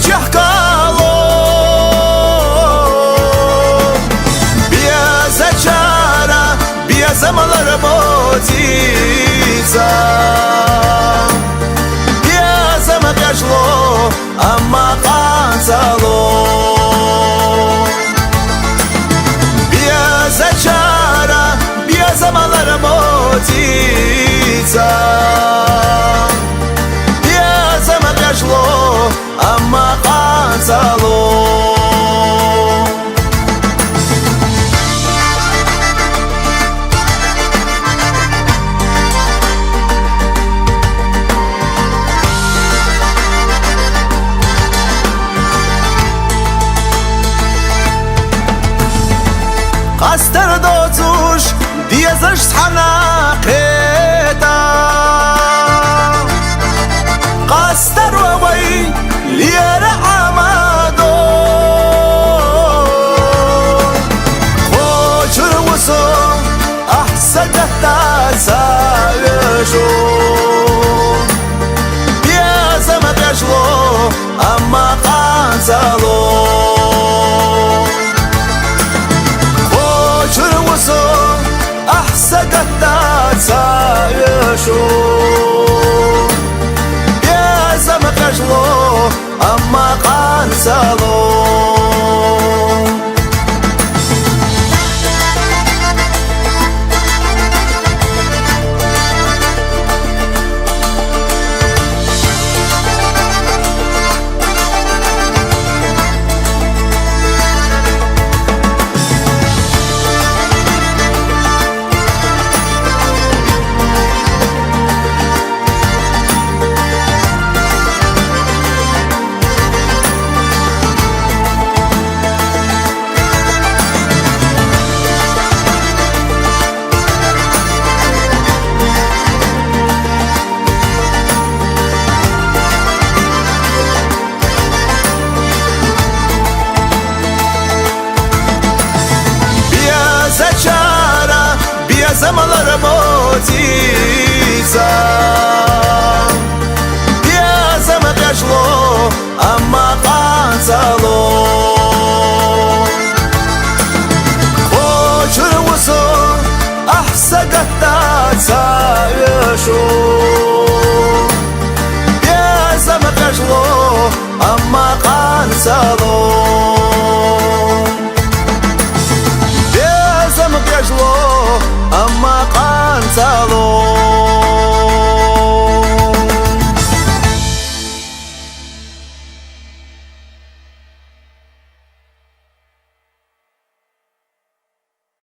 çahkalo Biaza çara biaza malara moziza Biaza magajlo ama qansalo Biaza çara biaza malara moziza Biaza magajlo ama qansalo قستر دوتوش دیزش حناقیتا قستر ووی لیر عمادو خوچر وسو احسدتا سایشو بیازم بیشلو اما قانزالو أحسدتنا تسايشو يا زمك أجلو أما قانسالو Zamalara moziza Biaza magajlo ama qansalo Khochur wuso ahsagatta tsayesho Biaza magajlo ama qansalo Biaza magajlo أما قانسالو